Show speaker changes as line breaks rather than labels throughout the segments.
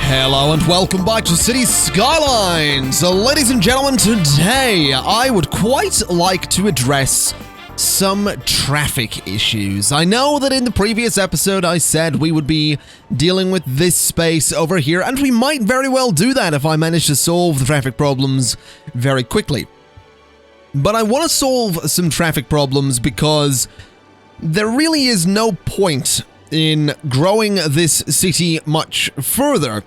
Hello and welcome back to City Skylines. Ladies and gentlemen, today I would quite like to address some traffic issues. I know that in the previous episode I said we would be dealing with this space over here, and we might very well do that if I manage to solve the traffic problems very quickly. But I want to solve some traffic problems because there really is no point in growing this city much further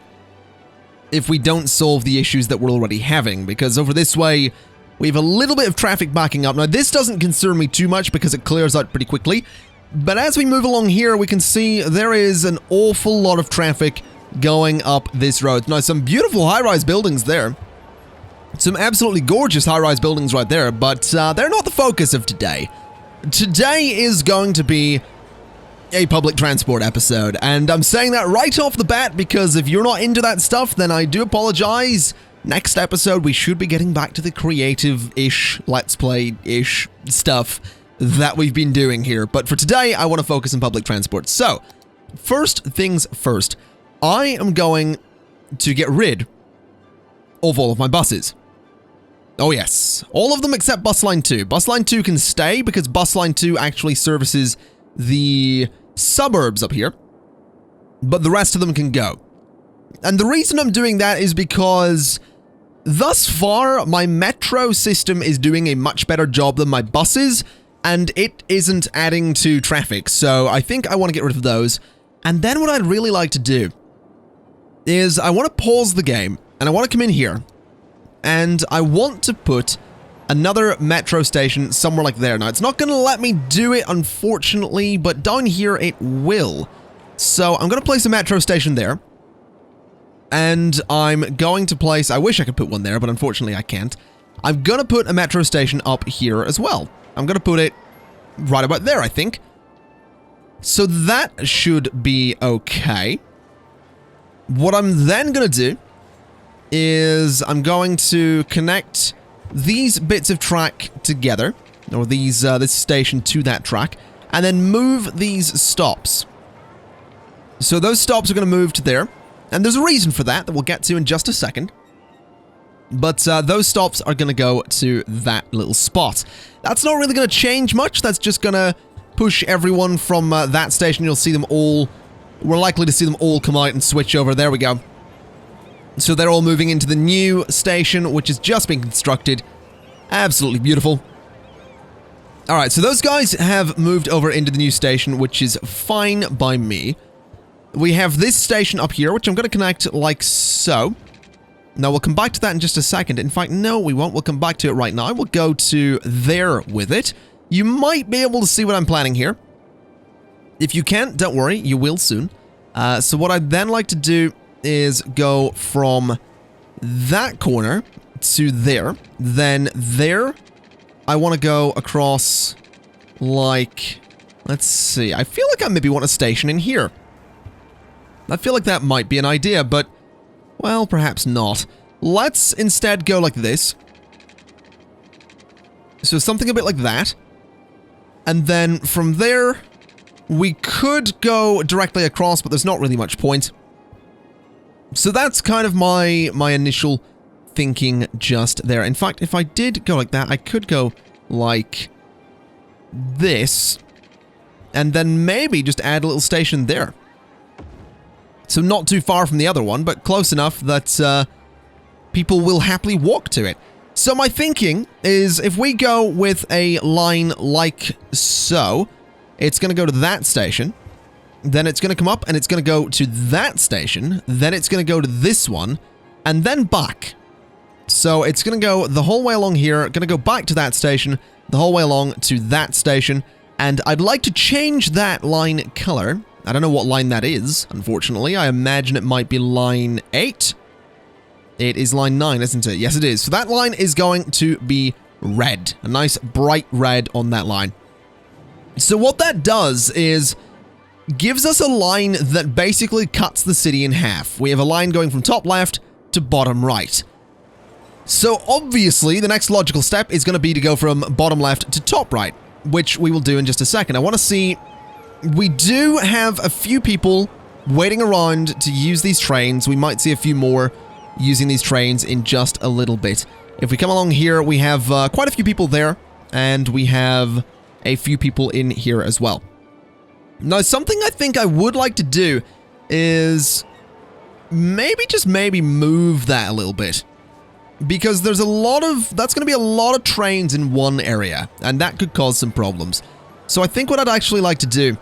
if we don't solve the issues that we're already having, because over this way we have a little bit of traffic backing up. Now this doesn't concern me too much because it clears out pretty quickly, but as we move along here we can see there is an awful lot of traffic going up this road. Now some beautiful high-rise buildings there, some absolutely gorgeous high-rise buildings right there, but they're not the focus of today. Today is going to be a public transport episode, and I'm saying that right off the bat because if you're not into that stuff, then I do apologize. Next episode, we should be getting back to the creative-ish, let's play-ish stuff that we've been doing here. But for today, I want to focus on public transport. So, first things first, I am going to get rid of all of my buses. Oh yes, all of them except Bus Line 2. Bus Line 2 can stay because Bus Line 2 actually services the suburbs up here, but the rest of them can go. And the reason I'm doing that is because thus far my metro system is doing a much better job than my buses, and it isn't adding to traffic, so I think I want to get rid of those. And then what I'd really like to do is I want to pause the game, and I want to come in here, and I want to put another metro station somewhere like there. Now, it's not going to let me do it, unfortunately, but down here it will. So I'm going to place a metro station there. And I'm going to place... I wish I could put one there, but unfortunately I can't. I'm going to put a metro station up here as well. I'm going to put it right about there, I think. So that should be okay. What I'm then going to do is I'm going to connect these bits of track together, or these this station to that track, and then move these stops. So those stops are going to move to there, and there's a reason for that we'll get to in just a second. But those stops are going to go to that little spot. That's not really going to change much. That's just going to push everyone from that station. You'll see them all. We're likely to see them all come out and switch over. There we go. So they're all moving into the new station, which has just been constructed. Absolutely beautiful. Alright, so those guys have moved over into the new station, which is fine by me. We have this station up here, which I'm going to connect like so. Now, we'll come back to that in just a second. In fact, no, we won't. We'll come back to it right now. We'll go to there with it. You might be able to see what I'm planning here. If you can't, don't worry. You will soon. So what I'd then like to do is go from that corner to there, then there. I want to go across like, let's see, I feel like I maybe want a station in here. I feel like that might be an idea, but, well, perhaps not. Let's instead go like this. So something a bit like that. And then from there, we could go directly across, but there's not really much point. So that's kind of my initial thinking just there. In fact, if I did go like that, I could go like this, and then maybe just add a little station there. So not too far from the other one, but close enough that people will happily walk to it. So my thinking is if we go with a line like so, it's going to go to that station. Then it's going to come up and it's going to go to that station. Then it's going to go to this one and then back. So it's going to go the whole way along here, going to go back to that station, the whole way along to that station. And I'd like to change that line color. I don't know what line that is, unfortunately. I imagine it might be line 8. It is line 9, isn't it? Yes, it is. So that line is going to be red. A nice bright red on that line. So what that does is gives us a line that basically cuts the city in half. We have a line going from top left to bottom right. So obviously, the next logical step is going to be to go from bottom left to top right, which we will do in just a second. I want to see... We do have a few people waiting around to use these trains. We might see a few more using these trains in just a little bit. If we come along here, we have quite a few people there, and we have a few people in here as well. Now, something I think I would like to do is maybe, just maybe, move that a little bit. Because there's that's going to be a lot of trains in one area, and that could cause some problems. So I think what I'd actually like to do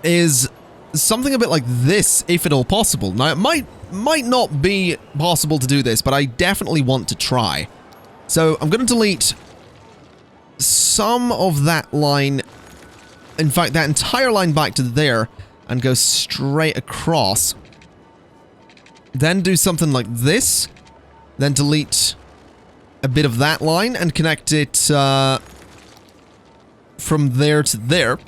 is something a bit like this, if at all possible. Now, it might not be possible to do this, but I definitely want to try. So I'm going to delete some of that line, in fact, that entire line back to there, and go straight across. Then do something like this. Then delete a bit of that line and connect it from there to there.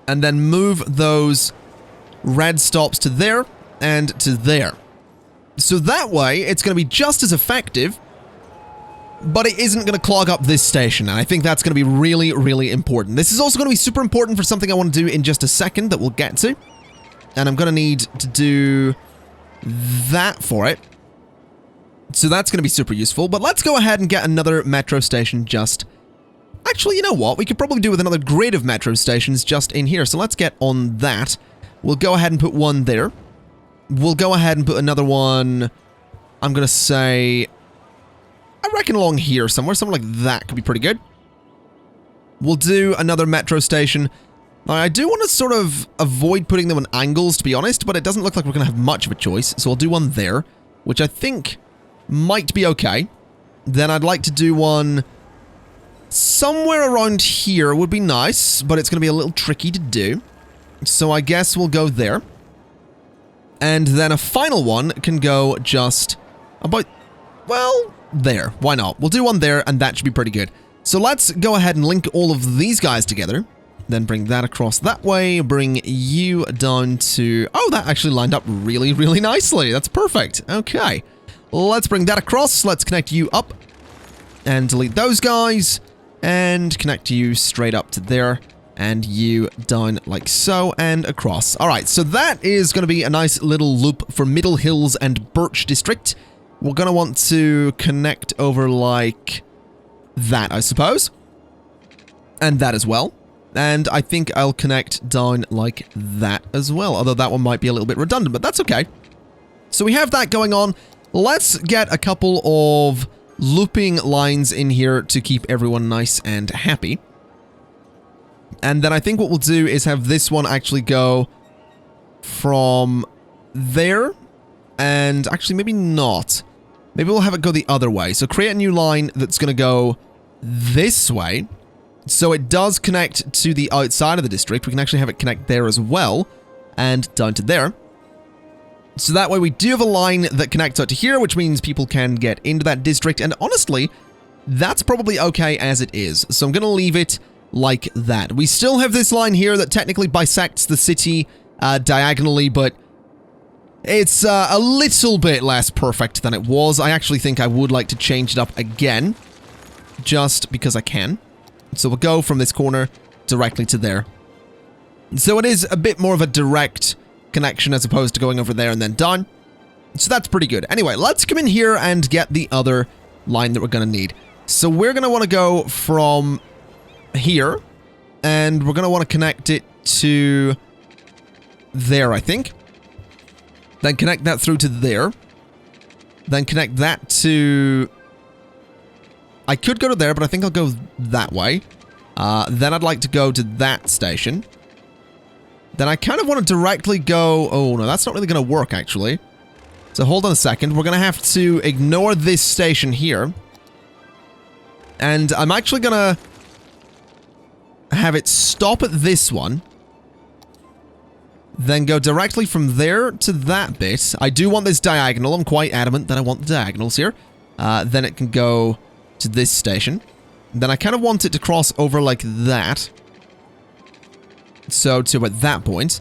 And then move those red stops to there and to there. So that way, it's going to be just as effective, but it isn't going to clog up this station. And I think that's going to be really, really important. This is also going to be super important for something I want to do in just a second that we'll get to. And I'm going to need to do that for it. So that's going to be super useful. But let's go ahead and get another metro station just... Actually, you know what? We could probably do with another grid of metro stations just in here. So let's get on that. We'll go ahead and put one there. We'll go ahead and put another one... I'm going to say... I reckon along here somewhere. Somewhere like that could be pretty good. We'll do another metro station. Now, I do want to sort of avoid putting them on angles, to be honest, but it doesn't look like we're going to have much of a choice. So I'll do one there, which I think might be okay. Then I'd like to do one somewhere around here would be nice, but it's going to be a little tricky to do. So I guess we'll go there. And then a final one can go just about, well, there. Why not? We'll do one there, and that should be pretty good. So let's go ahead and link all of these guys together. Then bring that across that way. Bring you down to... Oh, that actually lined up really, really nicely. That's perfect. Okay. Let's bring that across. Let's connect you up. And delete those guys. And connect you straight up to there. And you down like so and across. Alright, so that is going to be a nice little loop for Middle Hills and Birch District. We're going to want to connect over like that, I suppose. And that as well. And I think I'll connect down like that as well. Although that one might be a little bit redundant, but that's okay. So we have that going on. Let's get a couple of looping lines in here to keep everyone nice and happy. And then I think what we'll do is have this one actually go from there. And actually, maybe not. Maybe we'll have it go the other way. So create a new line that's going to go this way. So it does connect to the outside of the district. We can actually have it connect there as well. And down to there. So that way we do have a line that connects out to here, which means people can get into that district. And honestly, that's probably okay as it is. So I'm going to leave it like that. We still have this line here that technically bisects the city diagonally, but it's a little bit less perfect than it was. I actually think I would like to change it up again, just because I can. So we'll go from this corner directly to there. So it is a bit more of a direct connection as opposed to going over there and then down. So that's pretty good. Anyway, let's come in here and get the other line that we're going to need. So we're going to want to go from here, and we're going to want to connect it to there, I think. Then connect that through to there. Then connect that to... I could go to there, but I think I'll go that way. Then I'd like to go to that station. Then I kind of want to directly go... Oh, no, that's not really going to work, actually. So hold on a second. We're going to have to ignore this station here. And I'm actually going to have it stop at this one. Then go directly from there to that bit. I do want this diagonal. I'm quite adamant that I want the diagonals here. Then it can go to this station. Then I kind of want it to cross over like that. So to at that point.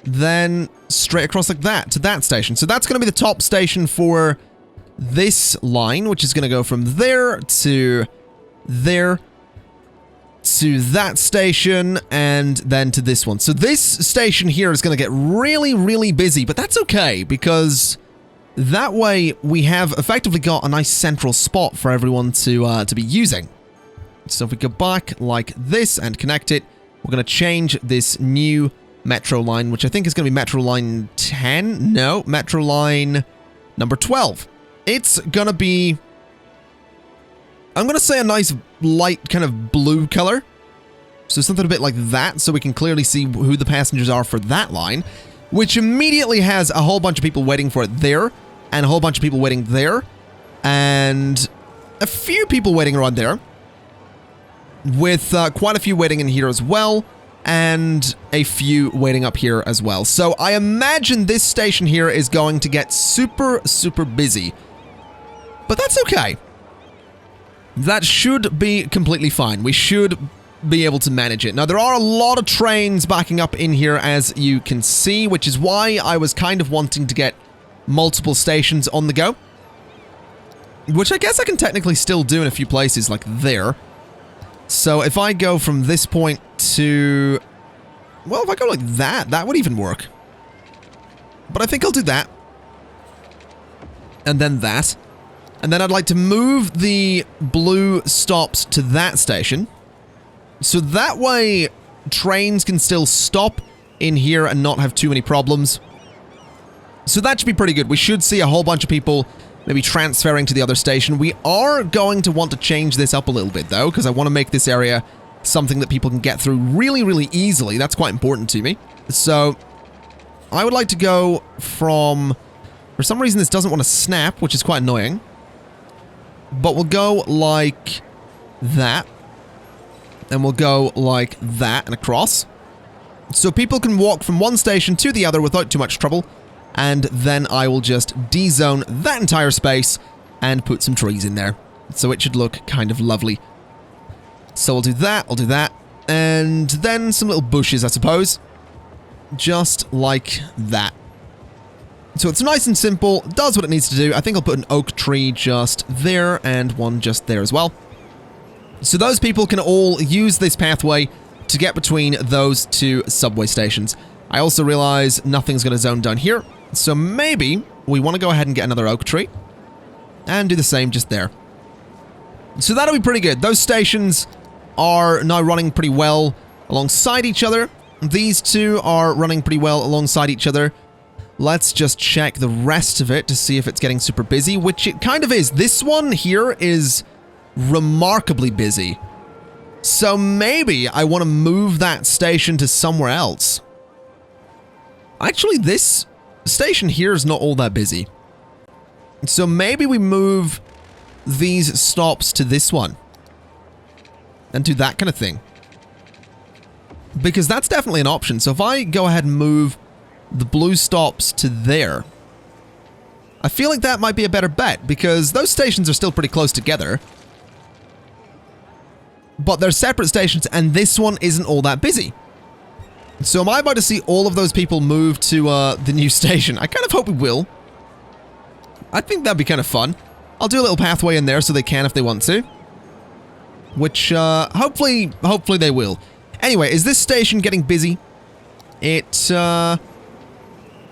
Then straight across like that to that station. So that's going to be the top station for this line, which is going to go from there to there. to that station, and then to this one. So this station here is going to get really, really busy, but that's okay, because that way we have effectively got a nice central spot for everyone to be using. So if we go back like this and connect it, we're going to change this new metro line, which I think is going to be metro line 10. No, metro line number 12. It's going to be, I'm going to say, a nice light kind of blue color. So something a bit like that, so we can clearly see who the passengers are for that line, which immediately has a whole bunch of people waiting for it there, and a whole bunch of people waiting there, and a few people waiting around there, with quite a few waiting in here as well, and a few waiting up here as well. So I imagine this station here is going to get super, super busy, but that's okay. That should be completely fine. We should be able to manage it. Now, there are a lot of trains backing up in here, as you can see, which is why I was kind of wanting to get multiple stations on the go, which I guess I can technically still do in a few places, like there. So if I go from this point to, well, if I go like that, that would even work. But I think I'll do that. And then that. And then I'd like to move the blue stops to that station. So that way, trains can still stop in here and not have too many problems. So that should be pretty good. We should see a whole bunch of people maybe transferring to the other station. We are going to want to change this up a little bit, though, because I want to make this area something that people can get through really, really easily. That's quite important to me. So I would like to go from... For some reason, this doesn't want to snap, which is quite annoying. But we'll go like that. And we'll go like that and across. So people can walk from one station to the other without too much trouble. And then I will just de-zone that entire space and put some trees in there. So it should look kind of lovely. So I'll do that, and then some little bushes, I suppose. Just like that. So it's nice and simple, does what it needs to do. I think I'll put an oak tree just there and one just there as well. So those people can all use this pathway to get between those two subway stations. I also realize nothing's going to zone down here. So maybe we want to go ahead and get another oak tree and do the same just there. So that'll be pretty good. Those stations are now running pretty well alongside each other. These two are running pretty well alongside each other. Let's just check the rest of it to see if it's getting super busy, which it kind of is. This one here is remarkably busy. So maybe I want to move that station to somewhere else. Actually, this station here is not all that busy. So maybe we move these stops to this one. And do that kind of thing. Because that's definitely an option. So if I go ahead and move the blue stops to there, I feel like that might be a better bet, because those stations are still pretty close together. But they're separate stations, and this one isn't all that busy. So am I about to see all of those people move to the new station? I kind of hope we will. I think that'd be kind of fun. I'll do a little pathway in there so they can if they want to. Which, hopefully they will. Anyway, is this station getting busy? It,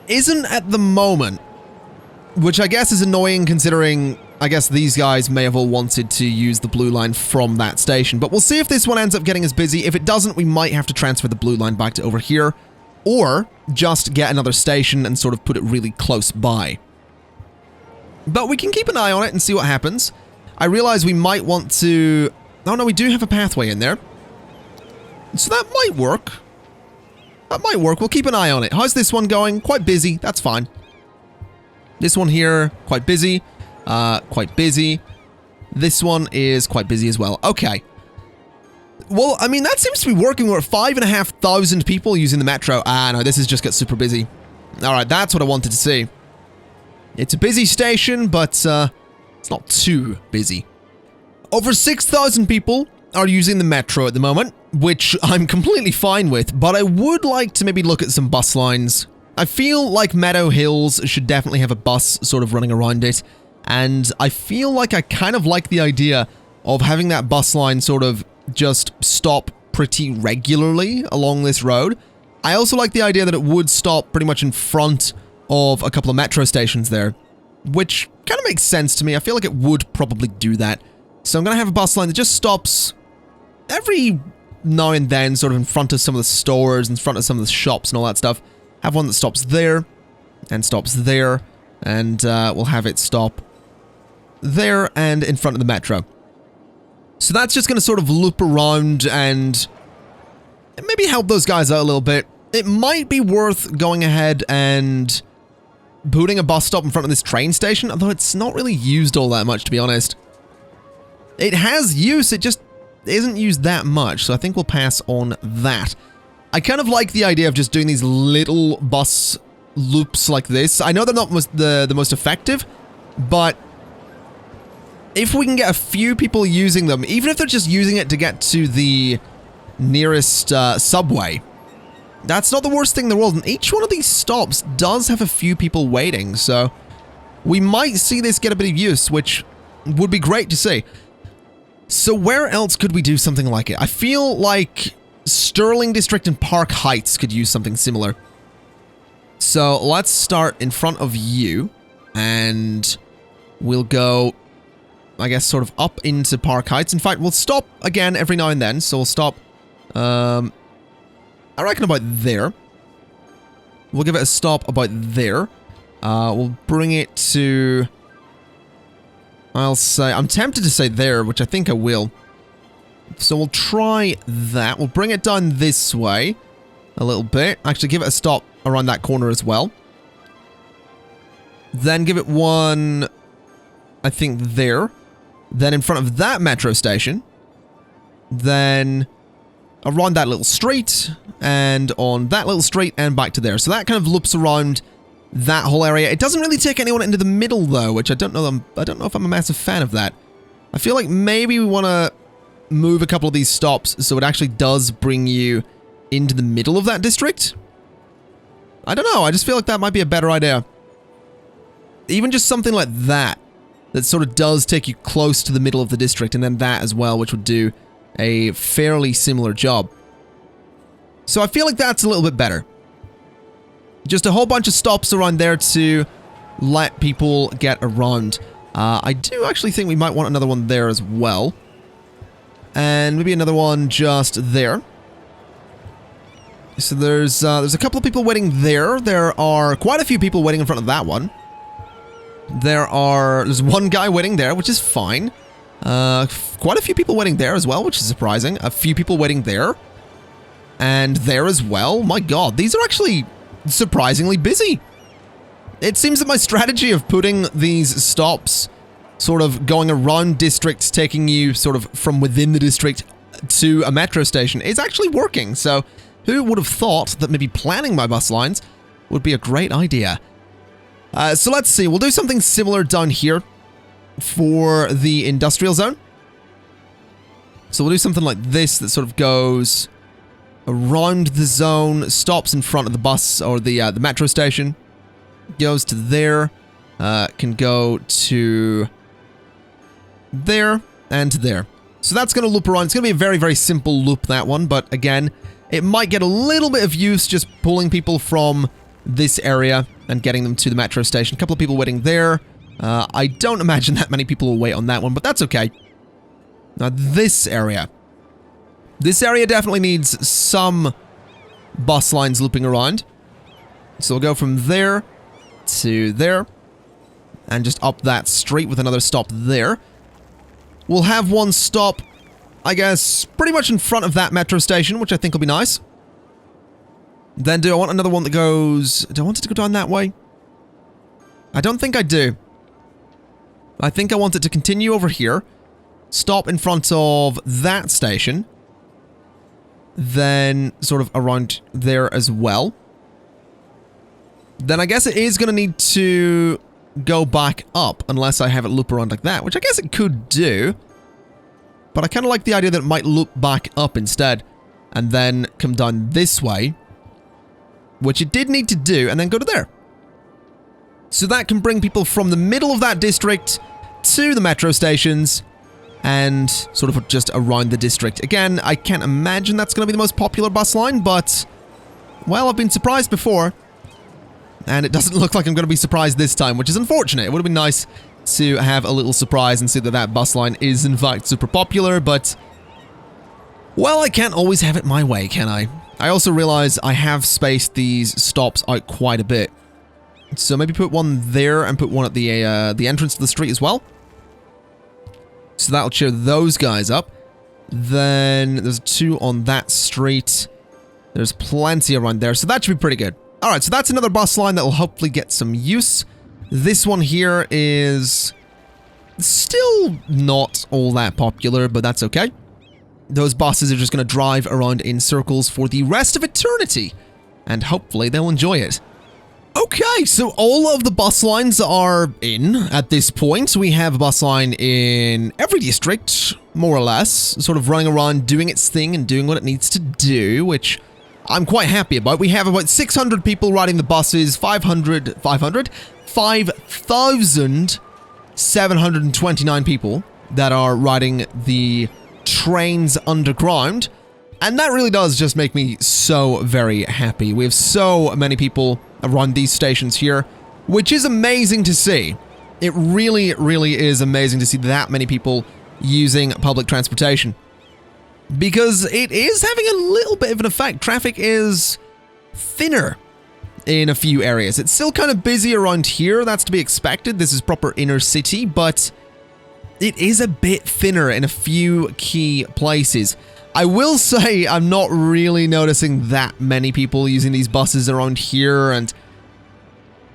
isn't at the moment. Which I guess is annoying, considering I guess these guys may have all wanted to use the blue line from that station. But we'll see if this one ends up getting as busy. If it doesn't, we might have to transfer the blue line back to over here. Or just get another station and sort of put it really close by. But we can keep an eye on it and see what happens. I realize we might want to... Oh no, we do have a pathway in there. So that might work. That might work. We'll keep an eye on it. How's this one going? Quite busy. That's fine. This one here, quite busy. Quite busy. This one is quite busy as well. Okay. Well, I mean, that seems to be working. We're at 5,500 people using the metro. Ah, no, this has just got super busy. Alright, that's what I wanted to see. It's a busy station, but it's not too busy. Over 6,000 people are using the metro at the moment, which I'm completely fine with, but I would like to maybe look at some bus lines. I feel like Meadow Hills should definitely have a bus sort of running around it, and I feel like I kind of like the idea of having that bus line sort of just stop pretty regularly along this road. I also like the idea that it would stop pretty much in front of a couple of metro stations there, which kind of makes sense to me. I feel like it would probably do that. So I'm going to have a bus line that just stops every now and then, sort of in front of some of the stores, in front of some of the shops and all that stuff. Have one that stops there, and stops there, and we'll have it stop there and in front of the metro. So that's just going to sort of loop around and maybe help those guys out a little bit. It might be worth going ahead and putting a bus stop in front of this train station, although it's not really used all that much, to be honest. It has use, it just isn't used that much, so I think we'll pass on that. I kind of like the idea of just doing these little bus loops like this. I know they're not the most effective, but if we can get a few people using them, even if they're just using it to get to the nearest subway, that's not the worst thing in the world. And each one of these stops does have a few people waiting, so we might see this get a bit of use, which would be great to see. So where else could we do something like it? I feel like Sterling District and Park Heights could use something similar. So let's start in front of you, and we'll go, I guess, sort of up into Park Heights. In fact, we'll stop again every now and then, so we'll stop, I reckon about there. We'll give it a stop about there. We'll bring it to, I'll say, I'm tempted to say there, which I think I will. So we'll try that. We'll bring it down this way a little bit. Actually, give it a stop around that corner as well. Then give it one, I think, there. Then in front of that metro station. Then around that little street. And on that little street and back to there. So that kind of loops around that whole area. It doesn't really take anyone into the middle though, which I don't know if I'm a massive fan of that. I feel like maybe we want to move a couple of these stops so it actually does bring you into the middle of that district. I don't know, I just feel like that might be a better idea. Even just something like that, that sort of does take you close to the middle of the district, and then that as well, which would do a fairly similar job. So I feel like that's a little bit better. Just a whole bunch of stops around there to let people get around. I do actually think we might want another one there as well. And maybe another one just there. So there's a couple of people waiting there. There are quite a few people waiting in front of that one. There's one guy waiting there, which is fine. Quite a few people waiting there as well, which is surprising. A few people waiting there. And there as well. My god, these are actually surprisingly busy. It seems that my strategy of putting these stops sort of going around districts, taking you sort of from within the district to a metro station is actually working. So who would have thought that maybe planning my bus lines would be a great idea? So let's see. We'll do something similar down here for the industrial zone. So we'll do something like this that sort of goes around the zone, stops in front of the bus or the metro station, goes to there, can go to there and to there. So that's going to loop around. It's going to be a very, very simple loop, that one. But again, it might get a little bit of use just pulling people from this area and getting them to the metro station. A couple of people waiting there. I don't imagine that many people will wait on that one, but that's okay. Now this area. This area definitely needs some bus lines looping around. So we'll go from there to there. And just up that street with another stop there. We'll have one stop, I guess, pretty much in front of that metro station, which I think will be nice. Then do I want another one that goes... Do I want it to go down that way? I don't think I do. I think I want it to continue over here. Stop in front of that station. Then sort of around there as well. Then I guess it is going to need to go back up unless I have it loop around like that, which I guess it could do. But I kind of like the idea that it might loop back up instead and then come down this way, which it did need to do, and then go to there. So that can bring people from the middle of that district to the metro stations and sort of just around the district. Again, I can't imagine that's going to be the most popular bus line, but, well, I've been surprised before, and it doesn't look like I'm going to be surprised this time, which is unfortunate. It would have been nice to have a little surprise and see that that bus line is, in fact, super popular, but, well, I can't always have it my way, can I? I also realize I have spaced these stops out quite a bit. So maybe put one there and put one at the entrance to the street as well. So that'll cheer those guys up. Then there's 2 on that street. There's plenty around there, so that should be pretty good. Alright, so that's another bus line that will hopefully get some use. This one here is still not all that popular, but that's okay. Those buses are just going to drive around in circles for the rest of eternity, and hopefully they'll enjoy it. Okay, so all of the bus lines are in at this point. We have a bus line in every district, more or less, sort of running around, doing its thing and doing what it needs to do, which I'm quite happy about. We have about 600 people riding the buses, 5,729 people that are riding the trains underground, and that really does just make me so very happy. We have so many people around these stations here, which is amazing to see. It really, really is amazing to see that many people using public transportation, because it is having a little bit of an effect. Traffic is thinner in a few areas. It's still kind of busy around here. That's to be expected. This is proper inner city, but it is a bit thinner in a few key places. I will say I'm not really noticing that many people using these buses around here, and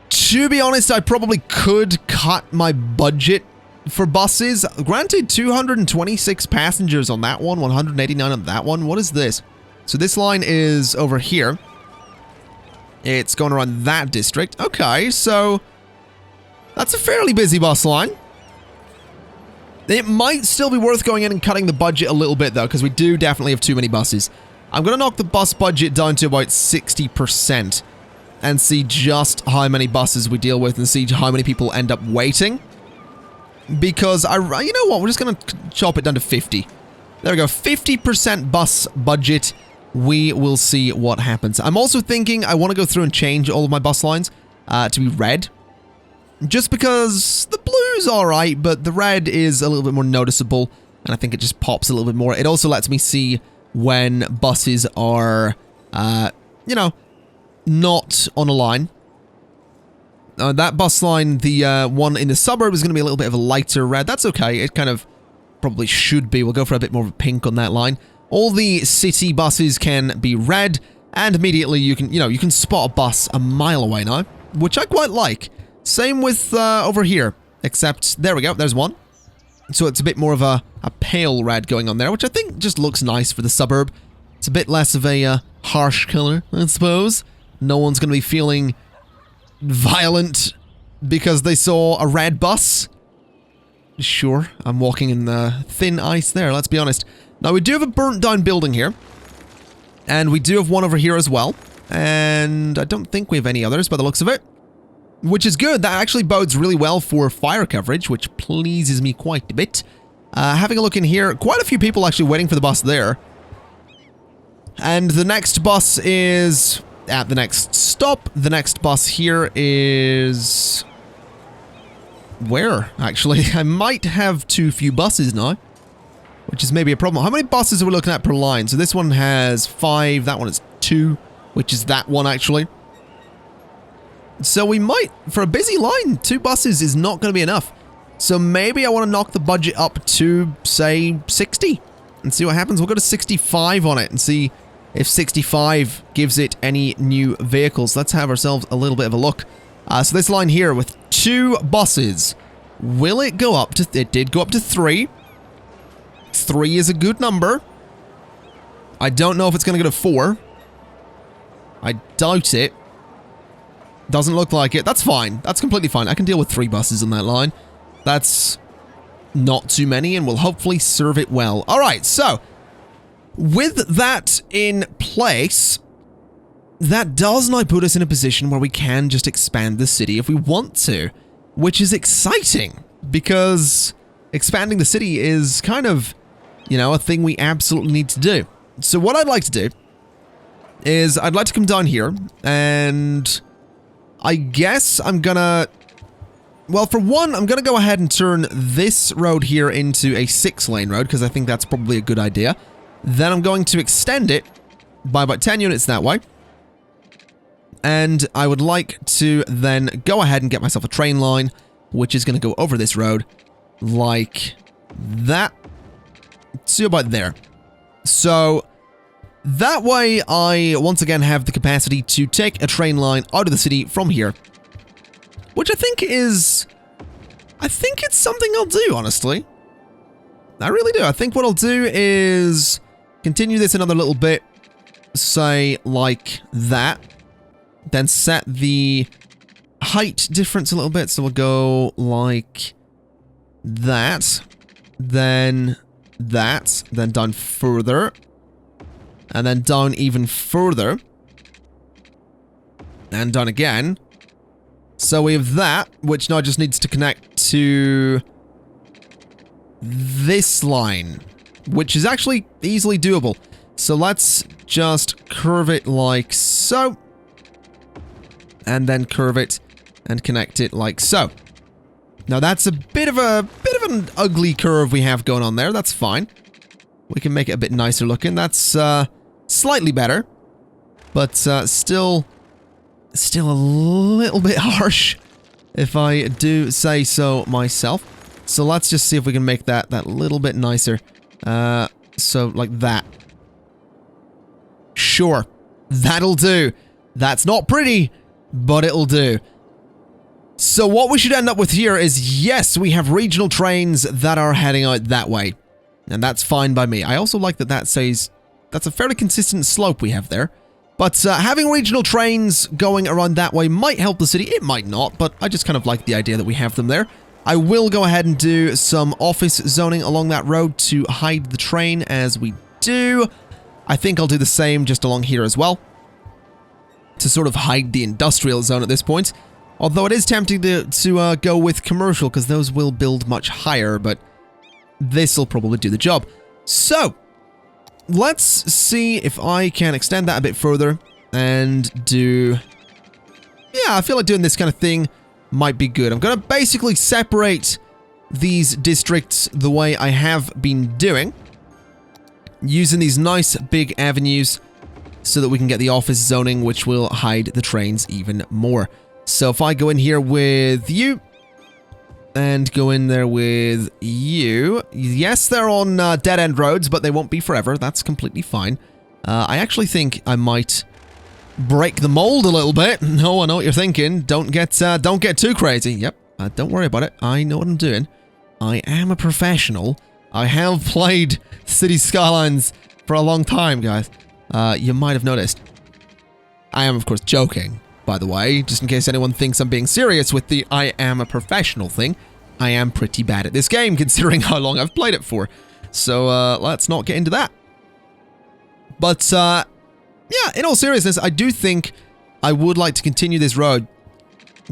to be honest, I probably could cut my budget for buses. Granted, 226 passengers on that one, 189 on that one. What is this? So this line is over here. It's going around that district. Okay, so that's a fairly busy bus line. It might still be worth going in and cutting the budget a little bit, though, because we do definitely have too many buses. I'm going to knock the bus budget down to about 60% and see just how many buses we deal with and see how many people end up waiting. Because, you know what, we're just going to chop it down to 50. There we go, 50% bus budget. We will see what happens. I'm also thinking I want to go through and change all of my bus lines to be red. Just because the blue's alright, but the red is a little bit more noticeable, and I think it just pops a little bit more. It also lets me see when buses are, you know, not on a line. That bus line, the one in the suburb, is going to be a little bit of a lighter red. That's okay. It kind of probably should be. We'll go for a bit more of a pink on that line. All the city buses can be red, and immediately you can, you can spot a bus a mile away now, which I quite like. Same with over here, except there we go, there's one. So it's a bit more of a pale red going on there, which I think just looks nice for the suburb. It's a bit less of a harsh color, I suppose. No one's going to be feeling violent because they saw a red bus. Sure, I'm walking in the thin ice there, let's be honest. Now, we do have a burnt down building here. And we do have one over here as well. And I don't think we have any others by the looks of it. Which is good. That actually bodes really well for fire coverage, which pleases me quite a bit. Having a look in here, quite a few people actually waiting for the bus there. And the next bus is at the next stop. The next bus here is... where, actually? I might have too few buses now, which is maybe a problem. How many buses are we looking at per line? So this one has 5, that one is 2, which is that one, actually. So we might, for a busy line, 2 buses is not going to be enough. So maybe I want to knock the budget up to, say, 60 and see what happens. We'll go to 65 on it and see if 65 gives it any new vehicles. Let's have ourselves a little bit of a look. So this line here with 2 buses, will it go up to, it did go up to 3. 3 is a good number. I don't know if it's going to go to 4. I doubt it. Doesn't look like it. That's fine. That's completely fine. I can deal with 3 buses on that line. That's not too many and will hopefully serve it well. Alright, so with that in place, that does now put us in a position where we can just expand the city if we want to, which is exciting because expanding the city is kind of, you know, a thing we absolutely need to do. So what I'd like to do is I'd like to come down here, and I guess I'm gonna... Well, for one, I'm gonna go ahead and turn this road here into a 6-lane road, because I think that's probably a good idea. Then I'm going to extend it by about 10 units that way. And I would like to then go ahead and get myself a train line, which is going to go over this road like that. See about there. So that way I once again have the capacity to take a train line out of the city from here. Which I think it's something I'll do, honestly. I really do. I think what I'll do is continue this another little bit, say like that. Then set the height difference a little bit, so we'll go like that, then down further, and then down even further, and down again. So we have that, which now just needs to connect to this line, which is actually easily doable. So let's just curve it like so. And then curve it and connect it like so. Now that's a bit of an ugly curve we have going on there. That's fine. We can make it a bit nicer looking. That's slightly better, but still a little bit harsh, if I do say so myself. So let's just see if we can make that little bit nicer. So like that. Sure, that'll do. That's not pretty, but it'll do. So what we should end up with here is, yes, we have regional trains that are heading out that way. And that's fine by me. I also like that says that's a fairly consistent slope we have there. But having regional trains going around that way might help the city. It might not, but I just kind of like the idea that we have them there. I will go ahead and do some office zoning along that road to hide the train as we do. I think I'll do the same just along here as well, to sort of hide the industrial zone at this point. Although it is tempting to go with commercial, because those will build much higher, but this will probably do the job. So, let's see if I can extend that a bit further and do... Yeah, I feel like doing this kind of thing might be good. I'm going to basically separate these districts the way I have been doing, using these nice big avenues, so that we can get the office zoning, which will hide the trains even more. So if I go in here with you, and go in there with you, yes, they're on dead-end roads, but they won't be forever. That's completely fine. I actually think I might break the mold a little bit. No, I know what you're thinking. Don't get too crazy. Yep, don't worry about it. I know what I'm doing. I am a professional. I have played City Skylines for a long time, guys. You might have noticed. I am, of course, joking, by the way, just in case anyone thinks I'm being serious with the I am a professional thing. I am pretty bad at this game, considering how long I've played it for. So, let's not get into that. But, yeah, in all seriousness, I do think I would like to continue this road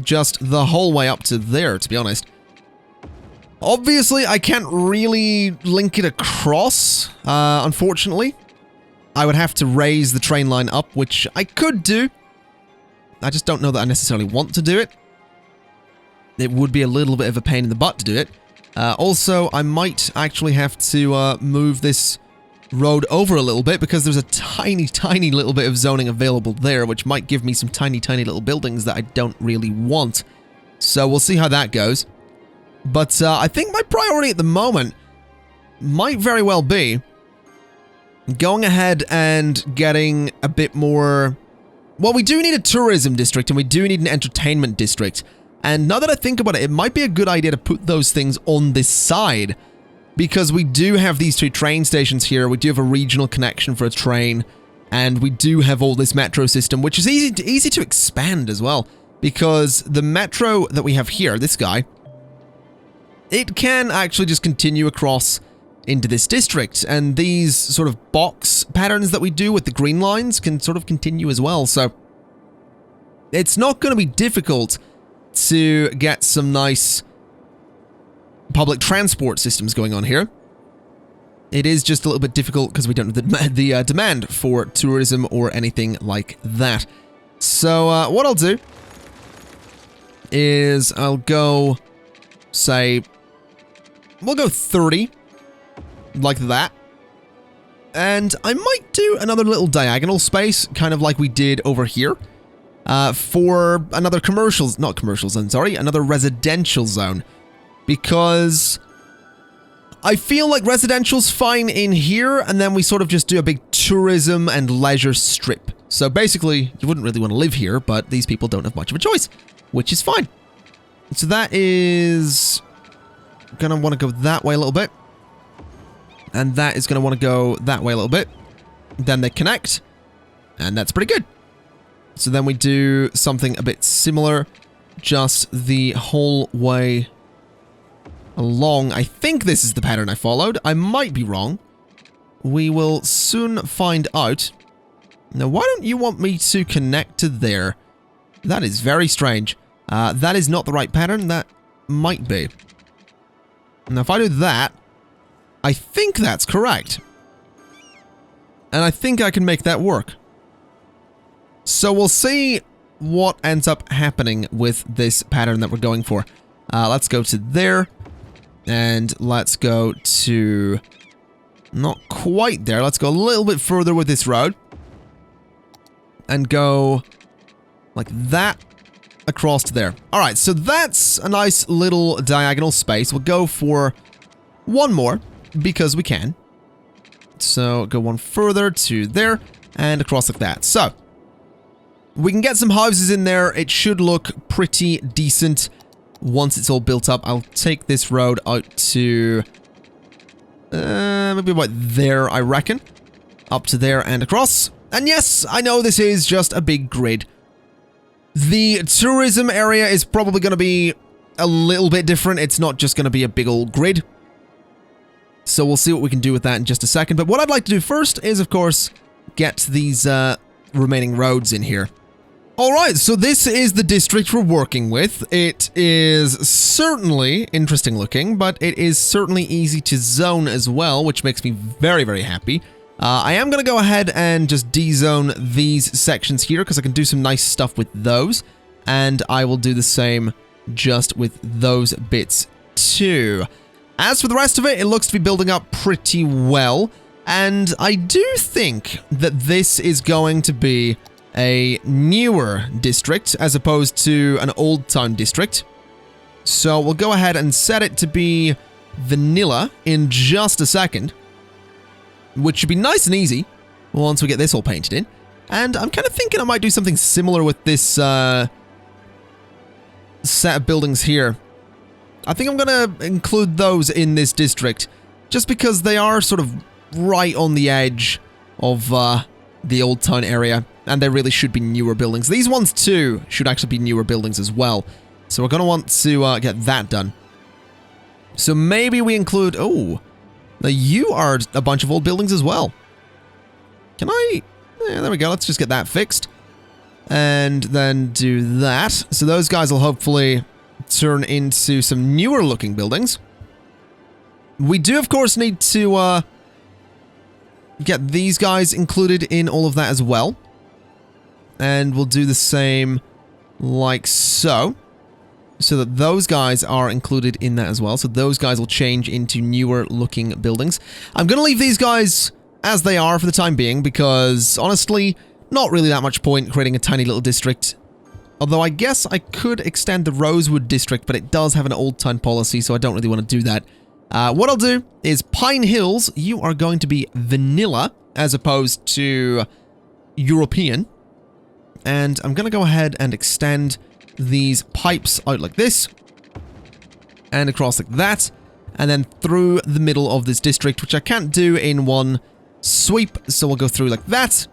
just the whole way up to there, to be honest. Obviously, I can't really link it across, unfortunately. I would have to raise the train line up, which I could do. I just don't know that I necessarily want to do it. It would be a little bit of a pain in the butt to do it. Also, I might actually have to move this road over a little bit, because there's a tiny little bit of zoning available there, which might give me some tiny little buildings that I don't really want. So we'll see how that goes. But I think my priority at the moment might very well be going ahead and getting a bit more... Well, we do need a tourism district, and we do need an entertainment district. And now that I think about it, it might be a good idea to put those things on this side, because we do have these two train stations here. We do have a regional connection for a train, and we do have all this metro system, which is easy to expand as well, because the metro that we have here, this guy, it can actually just continue across into this district, and these sort of box patterns that we do with the green lines can sort of continue as well. So it's not going to be difficult to get some nice public transport systems going on here. It is just a little bit difficult because we don't have the demand for tourism or anything like that. So what I'll do is I'll go, say, we'll go 30, like that. And I might do another little diagonal space, kind of like we did over here, for another another residential zone. Because I feel like residential's fine in here, and then we sort of just do a big tourism and leisure strip. So basically, you wouldn't really want to live here, but these people don't have much of a choice, which is fine. So that is gonna want to go that way a little bit. And that is going to want to go that way a little bit. Then they connect. And that's pretty good. So then we do something a bit similar. Just the whole way along. I think this is the pattern I followed. I might be wrong. We will soon find out. Now, why don't you want me to connect to there? That is very strange. That is not the right pattern. That might be. Now, if I do that, I think that's correct. And I think I can make that work. So we'll see what ends up happening with this pattern that we're going for. Let's go to there. And let's go to... not quite there. Let's go a little bit further with this road. And go like that across to there. Alright, so that's a nice little diagonal space. We'll go for one more, because we can. So go one further to there and across like that. So we can get some houses in there. It should look pretty decent once it's all built up. I'll take this road out to maybe about there, I reckon. Up to there and across. And yes, I know this is just a big grid. The tourism area is probably going to be a little bit different. It's not just going to be a big old grid. So we'll see what we can do with that in just a second. But what I'd like to do first is, of course, get these remaining roads in here. Alright, so this is the district we're working with. It is certainly interesting looking, but it is certainly easy to zone as well, which makes me very, very happy. I am going to go ahead and just de-zone these sections here, because I can do some nice stuff with those. And I will do the same just with those bits too. As for the rest of it, it looks to be building up pretty well, and I do think that this is going to be a newer district as opposed to an old town district. So we'll go ahead and set it to be vanilla in just a second, which should be nice and easy once we get this all painted in. And I'm kind of thinking I might do something similar with this set of buildings here. I think I'm going to include those in this district, just because they are sort of right on the edge of the old town area, and they really should be newer buildings. These ones too should actually be newer buildings as well, so we're going to want to get that done. So maybe we include... oh, now you are a bunch of old buildings as well. Can I... yeah, there we go, let's just get that fixed. And then do that. So those guys will hopefully turn into some newer looking buildings. We do, of course, need to get these guys included in all of that as well. And we'll do the same like so. So that those guys are included in that as well. So those guys will change into newer looking buildings. I'm going to leave these guys as they are for the time being, because honestly, not really that much point creating a tiny little district. Although I guess I could extend the Rosewood district, but it does have an old town policy, so I don't really want to do that. What I'll do is Pine Hills, you are going to be vanilla as opposed to European. And I'm going to go ahead and extend these pipes out like this. And across like that. And then through the middle of this district, which I can't do in one sweep. So we'll go through like that.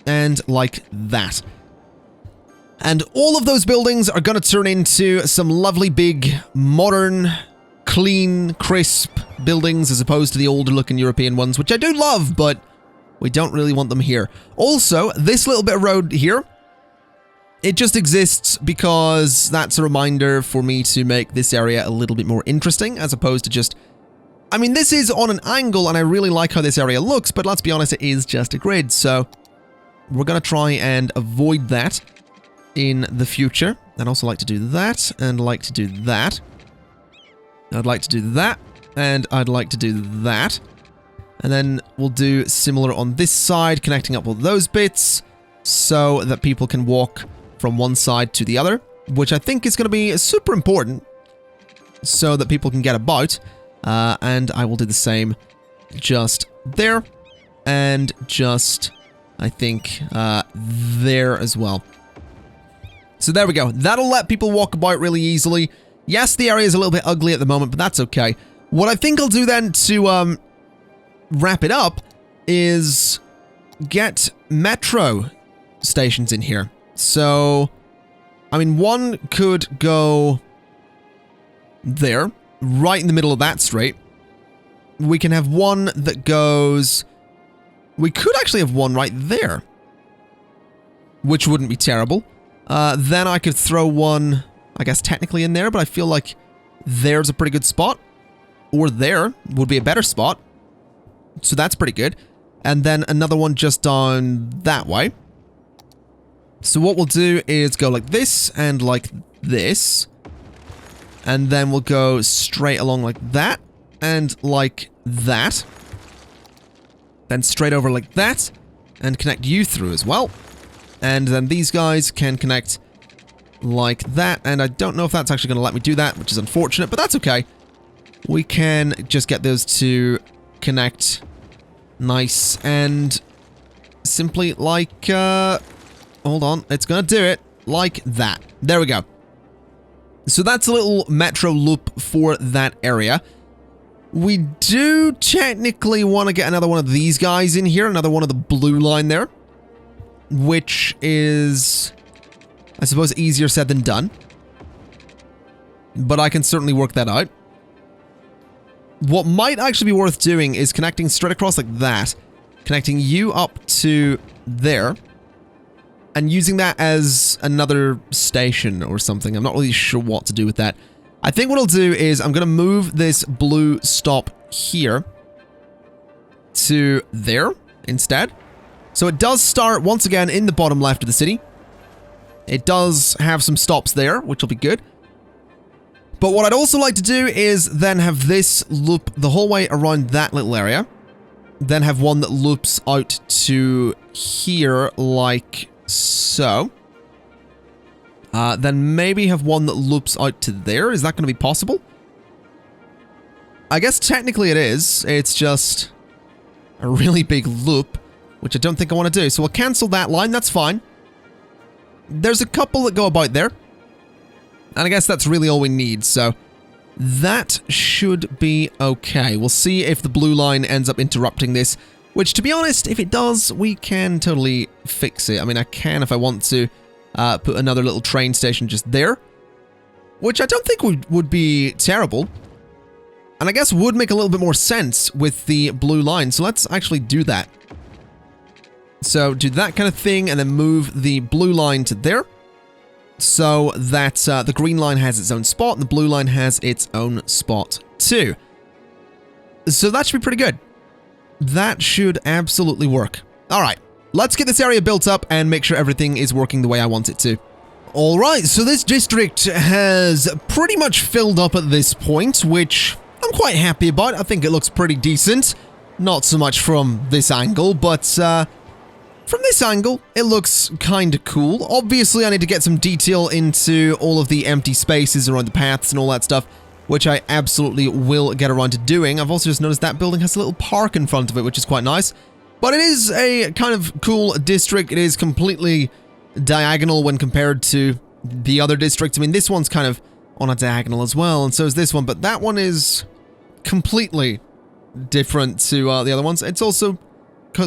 And like that. And all of those buildings are going to turn into some lovely big, modern, clean, crisp buildings as opposed to the older looking European ones, which I do love, but we don't really want them here. Also, this little bit of road here, It just exists because that's a reminder for me to make this area a little bit more interesting, as opposed to just... I mean, this is on an angle, and I really like how this area looks, but let's be honest, it is just a grid, so we're going to try and avoid that in the future. I'd also like to do that, and like to do that. I'd like to do that, and I'd like to do that. And then we'll do similar on this side, connecting up all those bits, so that people can walk from one side to the other, which I think is going to be super important, so that people can get about. And I will do the same just there, and just, I think, there as well. So there we go. That'll let people walk about really easily. Yes, the area is a little bit ugly at the moment, but that's okay. What I think I'll do then to wrap it up is get metro stations in here. So, I mean, one could go there, right in the middle of that straight. We can have one that goes... We could actually have one right there, which wouldn't be terrible. Then I could throw one, I guess, technically in there, but I feel like there's a pretty good spot. Or there would be a better spot. So that's pretty good. And then another one just down that way. So what we'll do is go like this and like this. And then we'll go straight along like that and like that. Then straight over like that and connect you through as well. And then these guys can connect like that. And I don't know if that's actually going to let me do that, which is unfortunate, but that's okay. We can just get those to connect nice and simply like, hold on, it's going to do it like that. There we go. So that's a little metro loop for that area. We do technically want to get another one of these guys in here, another one of the blue line there, which is, I suppose, easier said than done. But I can certainly work that out. What might actually be worth doing is connecting straight across like that, connecting you up to there, and using that as another station or something. I'm not really sure what to do with that. I think what I'll do is I'm going to move this blue stop here to there instead. So it does start once again in the bottom left of the city. It does have some stops there, which will be good. But what I'd also like to do is then have this loop the whole way around that little area. Then have one that loops out to here like so. Then maybe have one that loops out to there. Is that going to be possible? I guess technically it is. It's just a really big loop, which I don't think I want to do. So we'll cancel that line. That's fine. There's a couple that go about there. And I guess that's really all we need. So that should be okay. We'll see if the blue line ends up interrupting this. Which, to be honest, if it does, we can totally fix it. I mean, I can if I want to put another little train station just there. Which I don't think would be terrible. And I guess would make a little bit more sense with the blue line. So let's actually do that. So do that kind of thing and then move the blue line to there. So that the green line has its own spot and the blue line has its own spot too. So that should be pretty good. That should absolutely work. Alright, let's get this area built up and make sure everything is working the way I want it to. Alright, so this district has pretty much filled up at this point, which I'm quite happy about. I think it looks pretty decent. Not so much from this angle, but from this angle, it looks kind of cool. Obviously, I need to get some detail into all of the empty spaces around the paths and all that stuff, which I absolutely will get around to doing. I've also just noticed that building has a little park in front of it, which is quite nice. But it is a kind of cool district. It is completely diagonal when compared to the other districts. I mean, this one's kind of on a diagonal as well, and so is this one, but that one is completely different to the other ones. It's also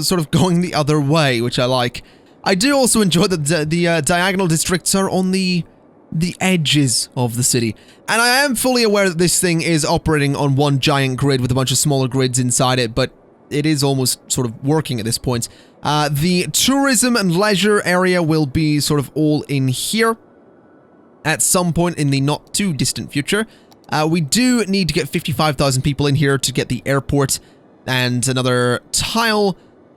sort of going the other way, which I like. I do also enjoy that the diagonal districts are on the edges of the city. And I am fully aware that this thing is operating on one giant grid with a bunch of smaller grids inside it, but it is almost sort of working at this point. The tourism and leisure area will be sort of all in here at some point in the not too distant future. We do need to get 55,000 people in here to get the airport and another tile,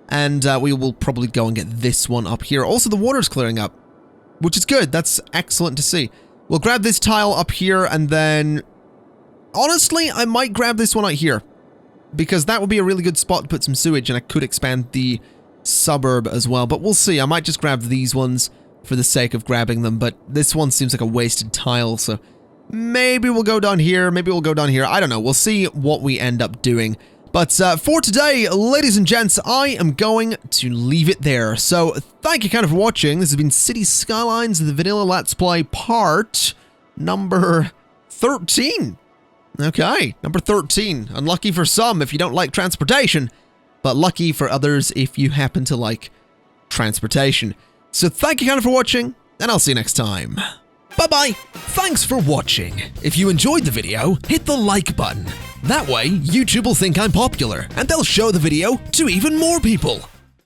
and we will probably go and get this one up here. Also, the water's clearing up, which is good. That's excellent to see. We'll grab this tile up here, and then, honestly, I might grab this one out here, because that would be a really good spot to put some sewage, and I could expand the suburb as well, but we'll see. I might just grab these ones for the sake of grabbing them, but this one seems like a wasted tile, so maybe we'll go down here, maybe we'll go down here. I don't know. We'll see what we end up doing. But for today, ladies and gents, I am going to leave it there. So thank you kind of for watching. This has been City Skylines, the Vanilla Let's Play part number 13. Okay, number 13. Unlucky for some if you don't like transportation, but lucky for others if you happen to like transportation. So thank you kind of for watching, and I'll see you next time. Bye-bye. Thanks for watching. If you enjoyed the video, hit the like button. That way, YouTube will think I'm popular, and they'll show the video to even more people.